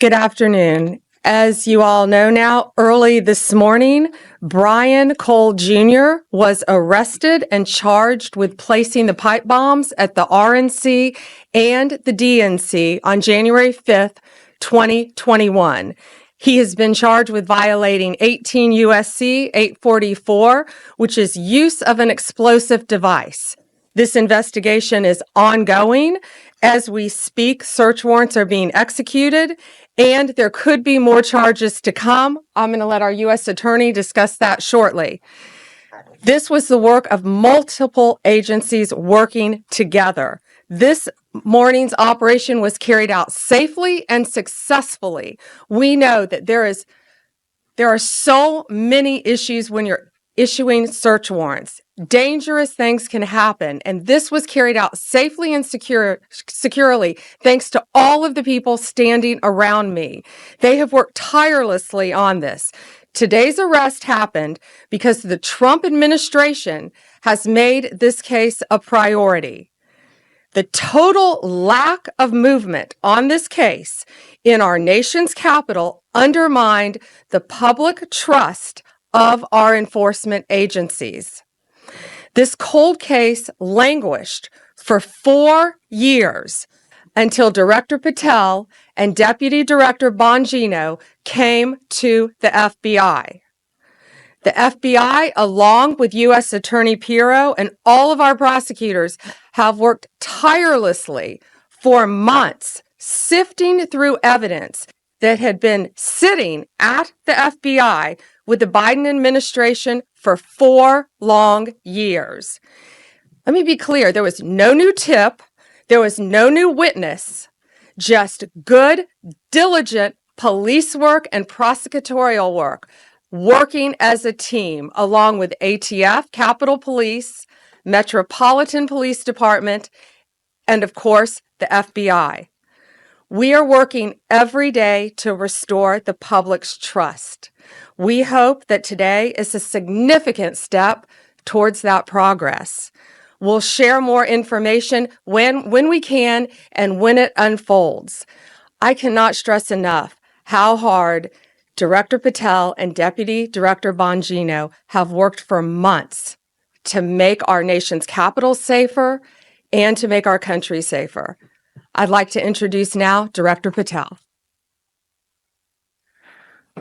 Good afternoon. As you all know now, early this morning, Brian Cole Jr. was arrested and charged with placing the pipe bombs at the RNC and the DNC on January 5th, 2021. He has been charged with violating 18 U.S.C. 844, which is use of an explosive device. This investigation is ongoing. As we speak, search warrants are being executed, and there could be more charges to come. I'm going to let our U.S. Attorney discuss that shortly. This was the work of multiple agencies working together. This morning's operation was carried out safely and successfully. We know that there are so many issues when you're issuing search warrants. Dangerous things can happen, and this was carried out safely and securely thanks to all of the people standing around me. They have worked tirelessly on this. Today's arrest happened because the Trump administration has made this case a priority. The total lack of movement on this case in our nation's capital undermined the public trust of our enforcement agencies. This cold case languished for 4 years until Director Patel and Deputy Director Bongino came to the FBI. The FBI, along with U.S. Attorney Pirro and all of our prosecutors, have worked tirelessly for months, sifting through evidence that had been sitting at the FBI with the Biden administration for 4 long years. Let me be clear, there was no new tip, there was no new witness, just good, diligent police work and prosecutorial work, working as a team along with ATF, Capitol Police, Metropolitan Police Department, and of course, the FBI. We are working every day to restore the public's trust. We hope that today is a significant step towards that progress. We'll share more information when we can and when it unfolds. I cannot stress enough how hard Director Patel and Deputy Director Bongino have worked for months to make our nation's capital safer and to make our country safer. I'd like to introduce now Director Patel.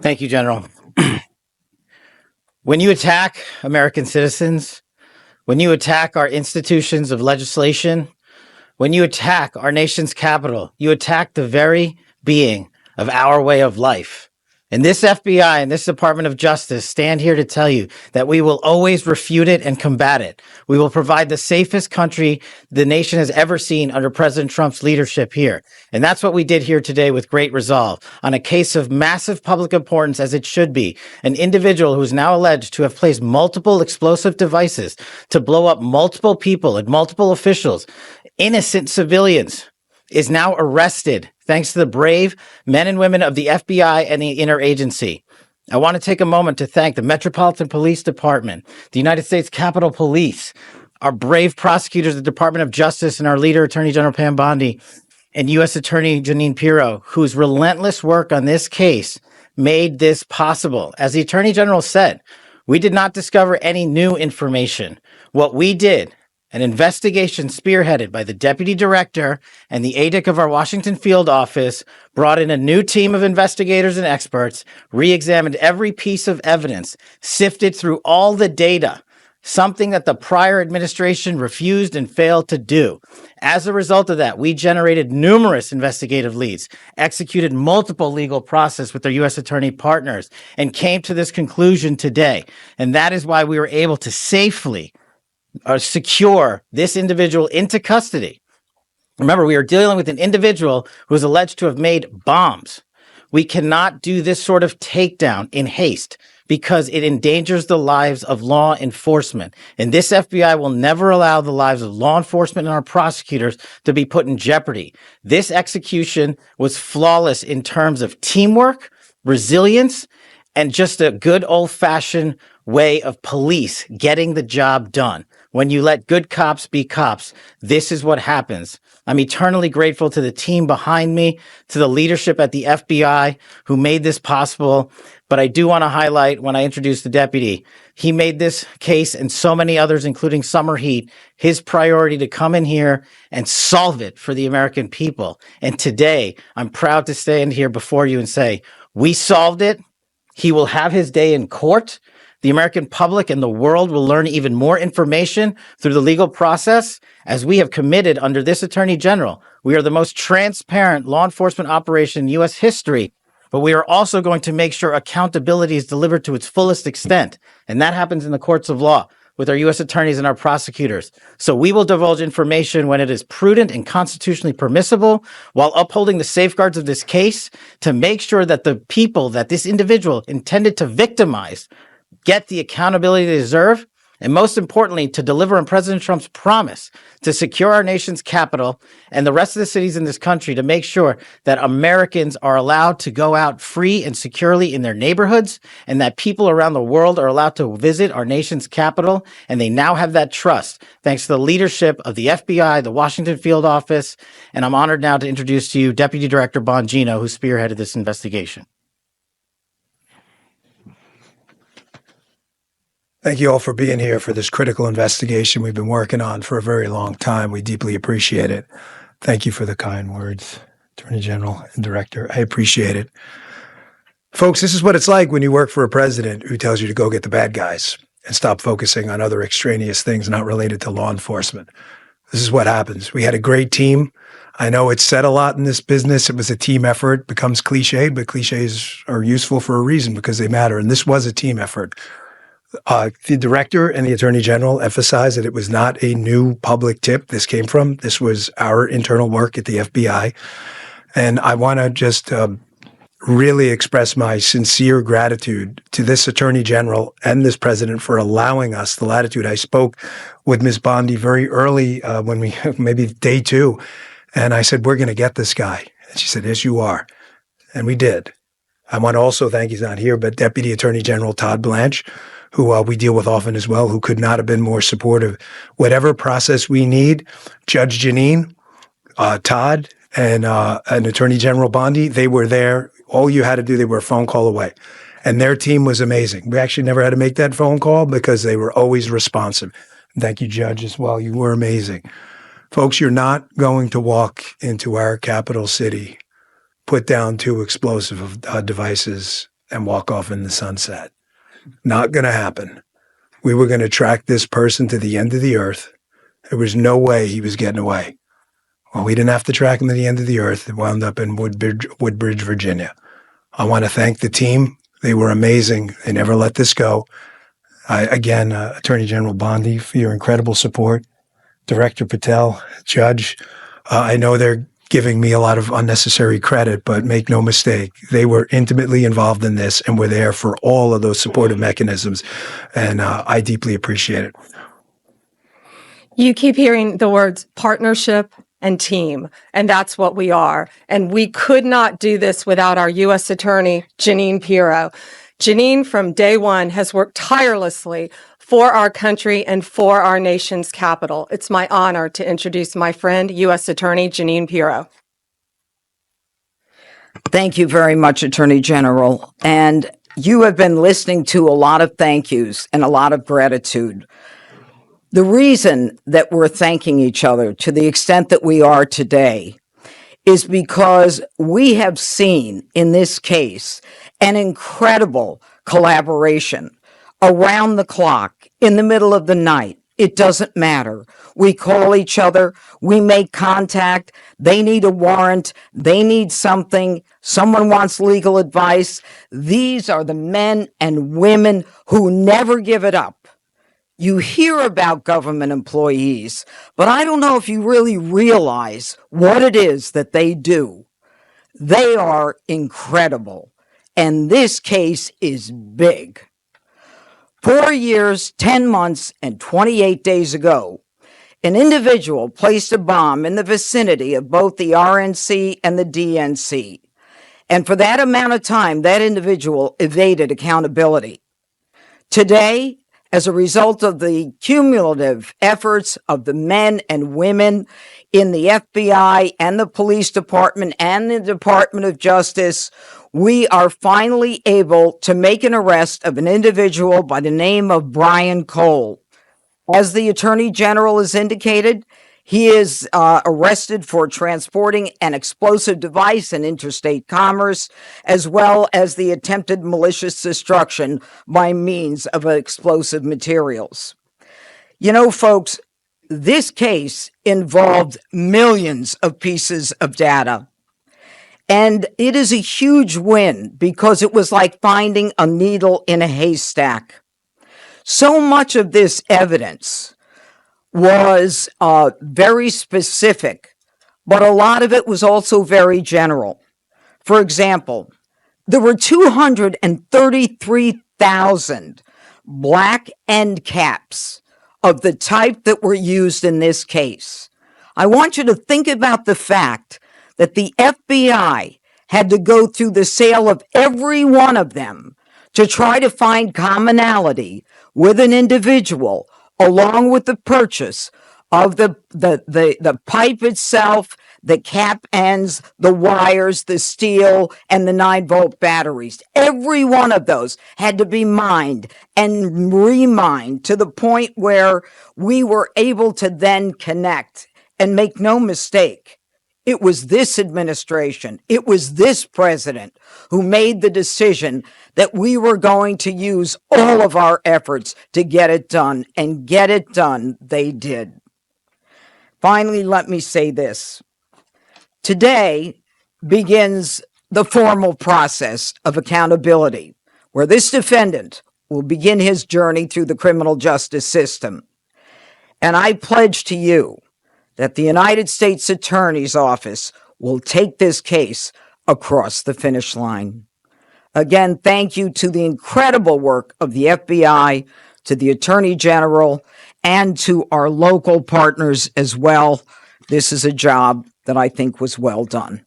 Thank you, General. When you attack American citizens, when you attack our institutions of legislation, when you attack our nation's capital, you attack the very being of our way of life. And this FBI and this Department of Justice stand here to tell you that we will always refute it and combat it. We will provide the safest country the nation has ever seen under President Trump's leadership here. And that's what we did here today with great resolve on a case of massive public importance, as it should be. An individual who is now alleged to have placed multiple explosive devices to blow up multiple people and multiple officials, innocent civilians, is now arrested thanks to the brave men and women of the FBI and the interagency. I want to take a moment to thank the Metropolitan Police Department, the United States Capitol Police, our brave prosecutors, the Department of Justice, and our leader, Attorney General Pam Bondi, and U.S. Attorney Jeanine Pirro, whose relentless work on this case made this possible. As the Attorney General said, we did not discover any new information. What we did, an investigation spearheaded by the deputy director and the ADIC of our Washington field office, brought in a new team of investigators and experts, re-examined every piece of evidence, sifted through all the data, something that the prior administration refused and failed to do. As a result of that, we generated numerous investigative leads, executed multiple legal process with our U.S. attorney partners, and came to this conclusion today. And that is why we were able to safely secure this individual into custody. Remember, we are dealing with an individual who is alleged to have made bombs. We cannot do this sort of takedown in haste because it endangers the lives of law enforcement. And this FBI will never allow the lives of law enforcement and our prosecutors to be put in jeopardy. This execution was flawless in terms of teamwork, resilience, and just a good old-fashioned way of police getting the job done. When you let good cops be cops, this is what happens. I'm eternally grateful to the team behind me, to the leadership at the FBI who made this possible. But I do want to highlight when I introduced the deputy, he made this case and so many others, including Summer Heat, his priority to come in here and solve it for the American people. And today, I'm proud to stand here before you and say, we solved it. He will have his day in court. The American public and the world will learn even more information through the legal process as we have committed under this Attorney General. We are the most transparent law enforcement operation in U.S. history, but we are also going to make sure accountability is delivered to its fullest extent. And that happens in the courts of law with our U.S. attorneys and our prosecutors. So we will divulge information when it is prudent and constitutionally permissible while upholding the safeguards of this case to make sure that the people that this individual intended to victimize get the accountability they deserve, and most importantly, to deliver on President Trump's promise to secure our nation's capital and the rest of the cities in this country to make sure that Americans are allowed to go out free and securely in their neighborhoods and that people around the world are allowed to visit our nation's capital. And they now have that trust thanks to the leadership of the FBI, the Washington Field Office. And I'm honored now to introduce to you Deputy Director Bongino, who spearheaded this investigation. Thank you all for being here for this critical investigation we've been working on for a very long time. We deeply appreciate it. Thank you for the kind words, Attorney General and Director. I appreciate it. Folks, this is what it's like when you work for a president who tells you to go get the bad guys and stop focusing on other extraneous things not related to law enforcement. This is what happens. We had a great team. I know it's said a lot in this business. It was a team effort. It becomes cliche, but cliches are useful for a reason because they matter. And this was a team effort. The director and the attorney general emphasized that it was not a new public tip this came from. This was our internal work at the FBI. And I want to just really express my sincere gratitude to this attorney general and this president for allowing us the latitude. I spoke with Ms. Bondi very early when we, maybe day 2, and I said, we're going to get this guy. And she said, yes, you are. And we did. I want to also thank, he's not here, but Deputy Attorney General Todd Blanche, who we deal with often as well, who could not have been more supportive. Whatever process we need, Judge Janine, Todd, and Attorney General Bondi, they were there. All you had to do, they were a phone call away. And their team was amazing. We actually never had to make that phone call because they were always responsive. Thank you, Judge, as well. You were amazing. Folks, you're not going to walk into our capital city, put down 2 explosive devices, and walk off in the sunset. Not going to happen. We were going to track this person to the end of the earth. There was no way he was getting away. Well, we didn't have to track him to the end of the earth. It wound up in Woodbridge, Virginia. I want to thank the team. They were amazing. They never let this go. Again, Attorney General Bondi, for your incredible support. Director Patel, Judge, I know they're giving me a lot of unnecessary credit, but make no mistake, they were intimately involved in this and were there for all of those supportive mechanisms. And I deeply appreciate it. You keep hearing the words partnership and team, and that's what we are. And we could not do this without our U.S. Attorney, Jeanine Pirro. Jeanine, from day one, has worked tirelessly for our country and for our nation's capital. It's my honor to introduce my friend, U.S. Attorney Jeanine Pirro. Thank you very much, Attorney General. And you have been listening to a lot of thank yous and a lot of gratitude. The reason that we're thanking each other to the extent that we are today is because we have seen in this case an incredible collaboration around the clock, in the middle of the night. It doesn't matter. We call each other. We make contact. They need a warrant. They need something. Someone wants legal advice. These are the men and women who never give it up. You hear about government employees, but I don't know if you really realize what it is that they do. They are incredible. And this case is big. 4 years, 10 months, and 28 days ago, an individual placed a bomb in the vicinity of both the RNC and the DNC. And for that amount of time, that individual evaded accountability. Today, as a result of the cumulative efforts of the men and women in the FBI and the police department and the Department of Justice, we are finally able to make an arrest of an individual by the name of Brian Cole. As the Attorney General has indicated, he is arrested for transporting an explosive device in interstate commerce, as well as the attempted malicious destruction by means of explosive materials. You know, folks, this case involved millions of pieces of data. And it is a huge win because it was like finding a needle in a haystack. So much of this evidence was very specific, but a lot of it was also very general. For example, there were 233,000 black end caps of the type that were used in this case. I want you to think about the fact that the FBI had to go through the sale of every one of them to try to find commonality with an individual, along with the purchase of the pipe itself, the cap ends, the wires, the steel, and the 9-volt batteries. Every one of those had to be mined and remined to the point where we were able to then connect. And make no mistake, it was this administration, it was this president who made the decision that we were going to use all of our efforts to get it done, and get it done they did. Finally, let me say this. Today begins the formal process of accountability, where this defendant will begin his journey through the criminal justice system. And I pledge to you that the United States Attorney's Office will take this case across the finish line. Again, thank you to the incredible work of the FBI, to the Attorney General, and to our local partners as well. This is a job that I think was well done.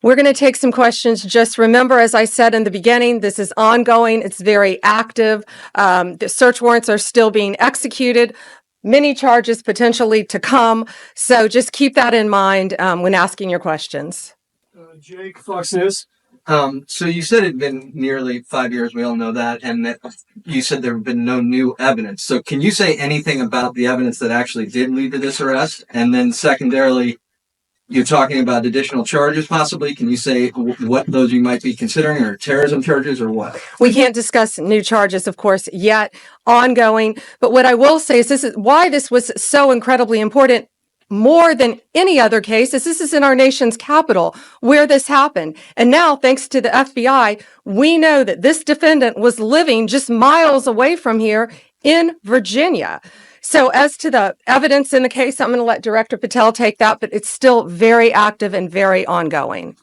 We're going to take some questions. Just remember, as I said in the beginning, this is ongoing. It's very active. The search warrants are still being executed. Many charges potentially to come. So just keep that in mind when asking your questions. Jake, Fox News. So you said it'd been nearly 5 years. We all know that. And that you said there have been no new evidence. So can you say anything about the evidence that actually did lead to this arrest? And then secondarily, you're talking about additional charges possibly. Can you say what those you might be considering, or terrorism charges, or what? We can't discuss new charges, of course, yet, ongoing. But what I will say is this is why this was so incredibly important, more than any other case, is this is in our nation's capital where this happened. And now, thanks to the FBI, we know that this defendant was living just miles away from here in Virginia. So as to the evidence in the case, I'm going to let Director Patel take that, but it's still very active and very ongoing.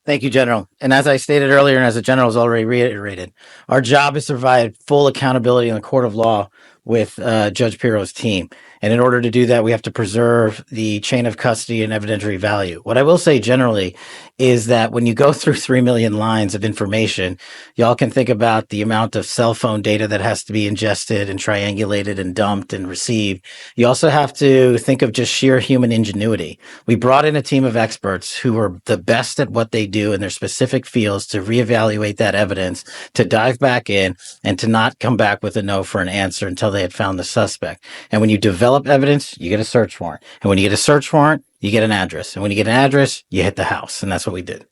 Thank you, General. And as I stated earlier, and as the General has already reiterated, our job is to provide full accountability in the court of law with Judge Pirro's team. And in order to do that, we have to preserve the chain of custody and evidentiary value. What I will say generally is that when you go through 3 million lines of information, y'all can think about the amount of cell phone data that has to be ingested and triangulated and dumped and received. You also have to think of just sheer human ingenuity. We brought in a team of experts who were the best at what they do in their specific fields to reevaluate that evidence, to dive back in, and to not come back with a no for an answer until they had found the suspect. And when you develop evidence, you get a search warrant. And when you get a search warrant, you get an address. And when you get an address, you hit the house. And that's what we did.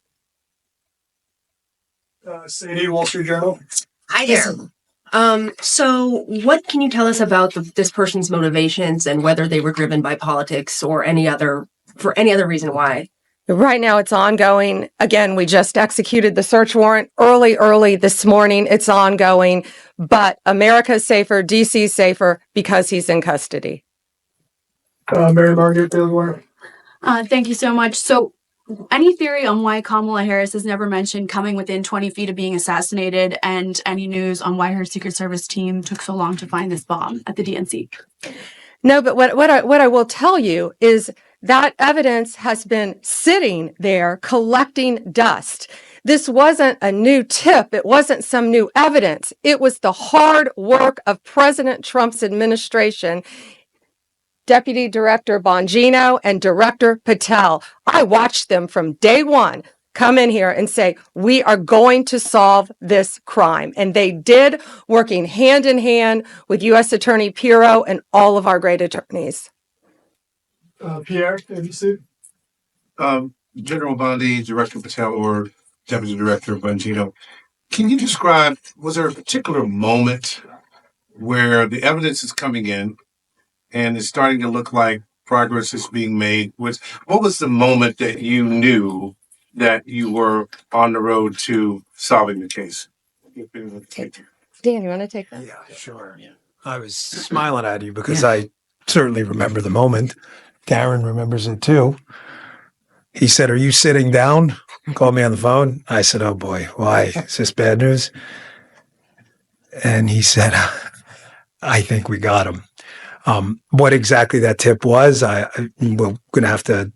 Sadie, Wall Street Journal. Hi there. So what can you tell us about this person's motivations and whether they were driven by politics or for any other reason why? Right now, it's ongoing. Again, we just executed the search warrant early this morning. It's ongoing, but America's safer, DC's safer because he's in custody. Mary Margaret, Daily Wire. Thank you so much. So any theory on why Kamala Harris has never mentioned coming within 20 feet of being assassinated, and any news on why her Secret Service team took so long to find this bomb at the DNC? No, but what I will tell you is that evidence has been sitting there collecting dust. This wasn't a new tip. It wasn't some new evidence. It was the hard work of President Trump's administration, Deputy Director Bongino and Director Patel. I watched them from day one come in here and say, we are going to solve this crime. And they did, working hand in hand with U.S. Attorney Pirro and all of our great attorneys. Pierre, ABC. General Bondi, Director Patel, or Deputy Director Bongino, can you describe, was there a particular moment where the evidence is coming in and it's starting to look like progress is being made? What was the moment that you knew that you were on the road to solving the case? Dan, you want to take that? Yeah, sure. Yeah. I was smiling at you because I certainly remember the moment. Darren remembers it too. He said, "Are you sitting down?" Called me on the phone. I said, "Oh boy, why? Is this bad news?" And he said, "I think we got him." What exactly that tip was, we're going to have to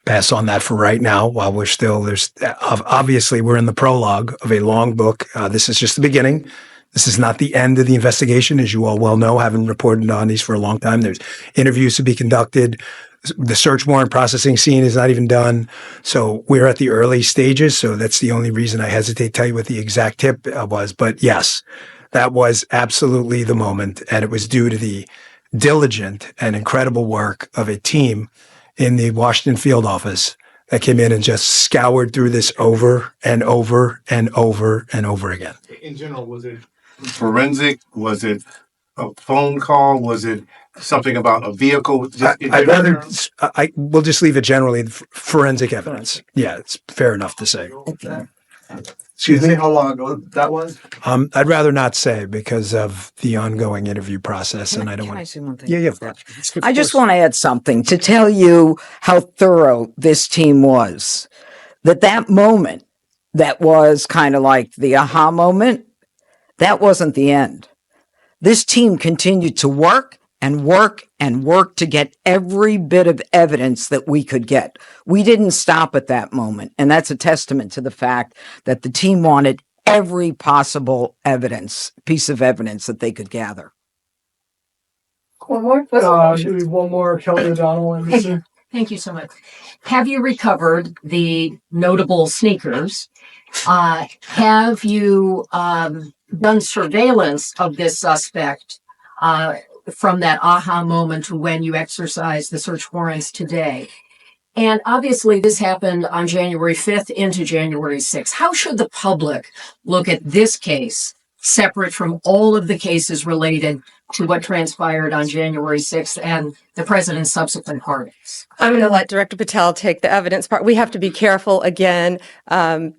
pass on that for right now while we're still, obviously we're in the prologue of a long book. This is just the beginning. This is not the end of the investigation, as you all well know, having reported on these for a long time. There's interviews to be conducted. The search warrant processing scene is not even done. So we're at the early stages. So that's the only reason I hesitate to tell you what the exact tip was. But yes, that was absolutely the moment. And it was due to the diligent and incredible work of a team in the Washington field office that came in and just scoured through this over and over and over and over again. In general, was it forensic? Was it a phone call? Was it something about a vehicle? We'll just leave it generally forensic evidence. Yeah, it's fair enough to say. Excuse me, how long ago that was? I'd rather not say because of the ongoing interview process, and I don't want to say one thing? Yeah. I just want to add something to tell you how thorough this team was. That moment that was kind of like the aha moment, that wasn't the end. This team continued to work and work and work to get every bit of evidence that we could get. We didn't stop at that moment. And that's a testament to the fact that the team wanted every possible piece of evidence that they could gather. One more? One more, Kelly O'Donnell. And Thank you so much. Have you recovered the notable sneakers? Have you done surveillance of this suspect from that aha moment when you exercised the search warrants today? And obviously this happened on January 5th into January 6th. How should the public look at this case separate from all of the cases related to what transpired on January 6th and the president's subsequent pardons? I'm going to let Director Patel take the evidence part. We have to be careful. Again,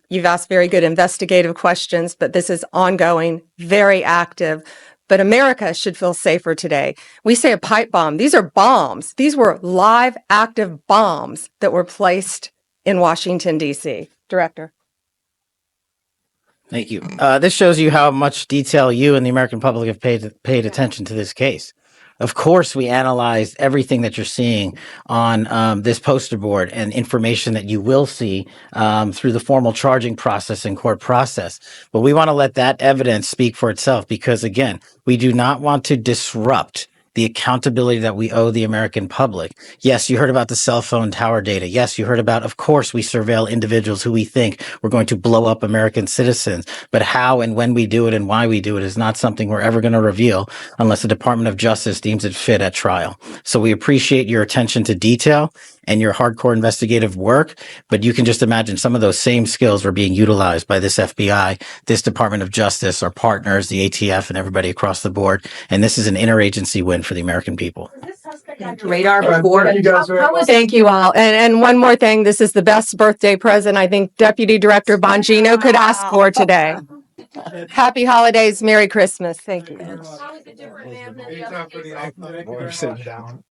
you've asked very good investigative questions, but this is ongoing, very active. But America should feel safer today. We say a pipe bomb. These are bombs. These were live, active bombs that were placed in Washington, D.C. Director. Thank you. This shows you how much detail you and the American public have paid attention to this case. Of course, we analyzed everything that you're seeing on this poster board and information that you will see through the formal charging process and court process. But we want to let that evidence speak for itself because, again, we do not want to disrupt the accountability that we owe the American public. Yes, you heard about the cell phone tower data. Yes, you heard about, of course, we surveil individuals who we think we're going to blow up American citizens. But how and when we do it and why we do it is not something we're ever going to reveal unless the Department of Justice deems it fit at trial. So we appreciate your attention to detail and your hardcore investigative work, but you can just imagine some of those same skills were being utilized by this FBI, this Department of Justice, our partners, the ATF, and everybody across the board. And this is an interagency win for the American people. Radar before. Thank you all. And one more thing. This is the best birthday present I think Deputy Director Bongino could ask for today. Happy holidays. Merry Christmas. Thank you. We're sitting down.